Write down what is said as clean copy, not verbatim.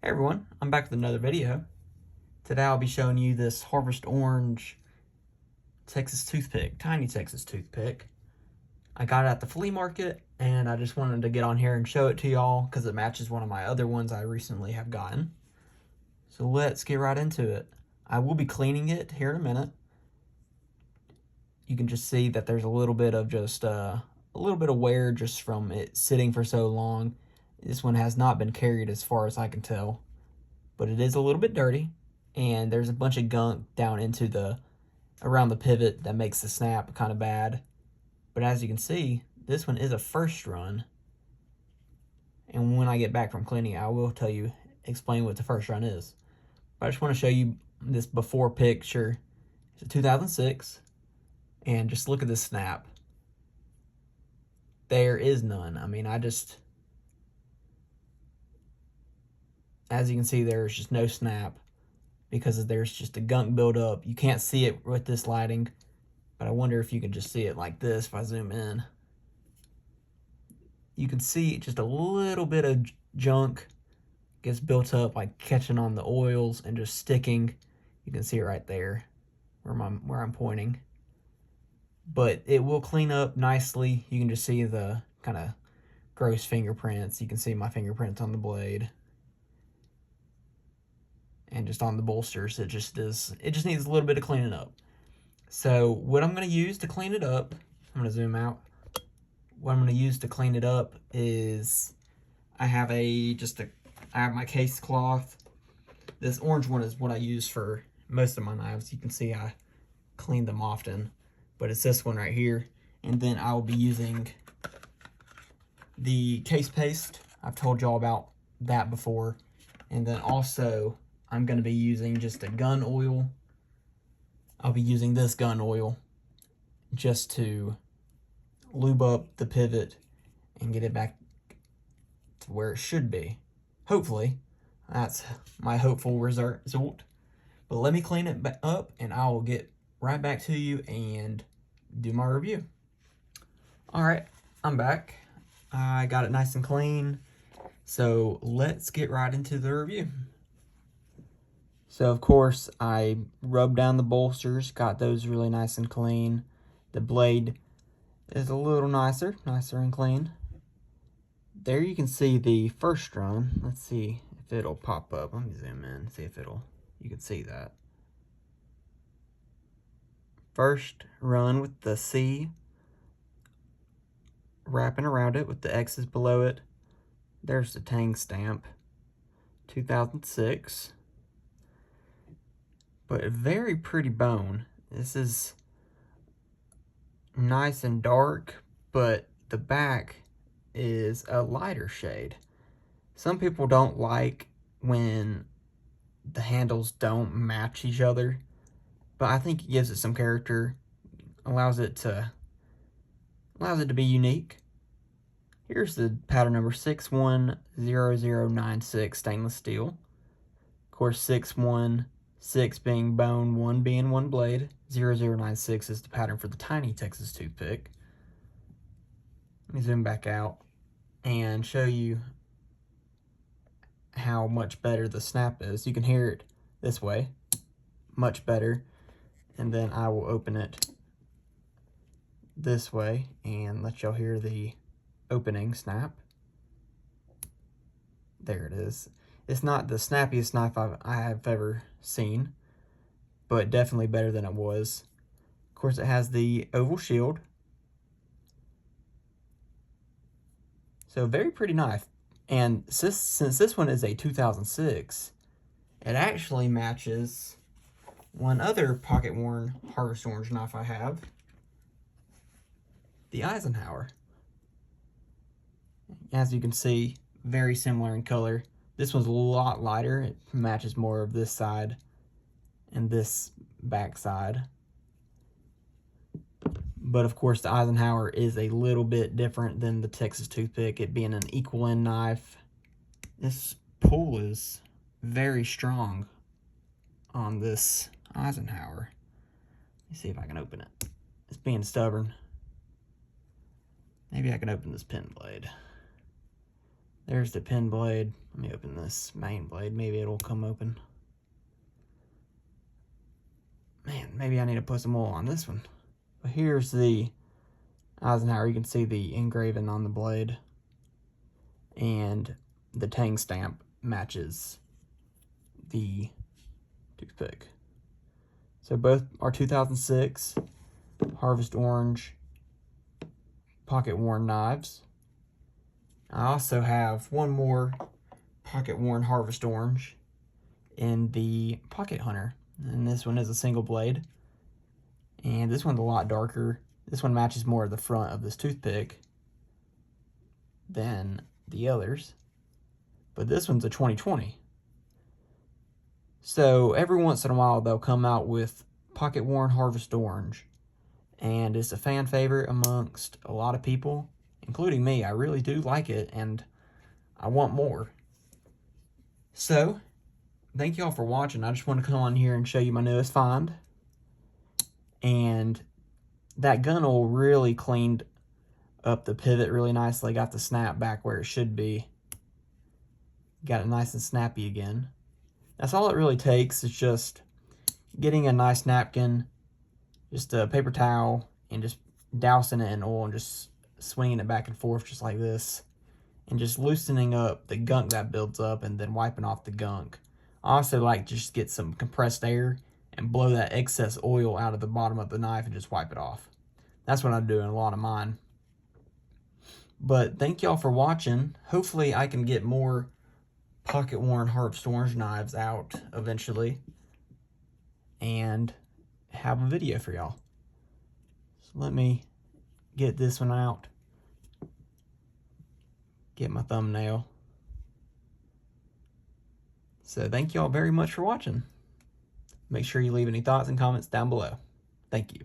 Hey everyone, I'm back with another video. Today I'll be showing you this Harvest Orange Texas toothpick, tiny Texas toothpick. I got it at the flea market and I just wanted to get on here and show it to y'all because it matches one of my other ones I recently have gotten. So let's get right into it. I will be cleaning it here in a minute. You can just see that there's a little bit of wear just from it sitting for so long. This one has not been carried as far as I can tell, but it is a little bit dirty, and there's a bunch of gunk down into around the pivot that makes the snap kind of bad. But as you can see, this one is a first run, and when I get back from cleaning, I will explain what the first run is. But I just want to show you this before picture. It's a 2006, and just look at this snap. There is none. I mean, as you can see, there's just no snap because there's just a gunk buildup. You can't see it with this lighting, but I wonder if you can just see it like this if I zoom in. You can see just a little bit of junk gets built up, like catching on the oils and just sticking. You can see it right there where I'm pointing. But it will clean up nicely. You can just see the kind of gross fingerprints. You can see my fingerprints on the blade. And just on the bolsters, it just needs a little bit of cleaning up. So what I'm going to use to clean it up, I'm going to zoom out. What I'm going to use to clean it up is I have my case cloth. This orange one is what I use for most of my knives. You can see I clean them often, but it's this one right here. And then I will be using the case paste. I've told y'all about that before. And then also I'm going to be using just a gun oil. I'll be using this gun oil just to lube up the pivot and get it back to where it should be. Hopefully. That's my hopeful result. But let me clean it up and I will get right back to you and do my review. Alright, I'm back. I got it nice and clean. So let's get right into the review. So of course I rubbed down the bolsters, got those really nice and clean. The blade is a little nicer and clean. There you can see the first run. Let's see if it'll pop up. Let me zoom in, see if you can see that. First run with the C wrapping around it with the X's below it. There's the Tang stamp, 2006. But a very pretty bone. This is nice and dark, but the back is a lighter shade. Some people don't like when the handles don't match each other, but I think it gives it some character, allows it to be unique. Here's the pattern number 610096 stainless steel. Of course, 616 being bone, 1 being one blade. 0096 is the pattern for the tiny Texas toothpick. Let me zoom back out and show you how much better the snap is. You can hear it this way, much better. And then I will open it this way and let y'all hear the opening snap. There it is. It's not the snappiest knife I have ever seen, but definitely better than it was. Of course, it has the oval shield. So very pretty knife. And since this one is a 2006, it actually matches one other pocket-worn Harvest Orange knife I have, the Eisenhower. As you can see, very similar in color. This one's a lot lighter. It matches more of this side and this back side. But of course, the Eisenhower is a little bit different than the Texas toothpick, it being an equal end knife. This pull is very strong on this Eisenhower. Let me see if I can open it. It's being stubborn. Maybe I can open this pen blade. There's the pin blade. Let me open this main blade. Maybe it'll come open. Man, maybe I need to put some oil on this one. But here's the Eisenhower. You can see the engraving on the blade. And the Tang stamp matches the toothpick. So both are 2006 Harvest Orange pocket worn knives. I also have one more pocket worn Harvest Orange in the Pocket Hunter. And this one is a single blade. And this one's a lot darker. This one matches more of the front of this toothpick than the others. But this one's a 2020. So every once in a while they'll come out with pocket worn Harvest Orange. And it's a fan favorite amongst a lot of people, including me. I really do like it, and I want more. So, thank y'all for watching. I just want to come on here and show you my newest find. And that gunnel really cleaned up the pivot really nicely. Got the snap back where it should be. Got it nice and snappy again. That's all it really takes, is just getting a nice napkin, just a paper towel, and just dousing it in oil and just swinging it back and forth just like this. And just loosening up the gunk that builds up and then wiping off the gunk. I also like to just get some compressed air and blow that excess oil out of the bottom of the knife and just wipe it off. That's what I do in a lot of mine. But thank y'all for watching. Hopefully I can get more pocket worn Harvest Orange knives out eventually and have a video for y'all. So let me get this one out. Get my thumbnail. So thank y'all very much for watching. Make sure you leave any thoughts and comments down below. Thank you.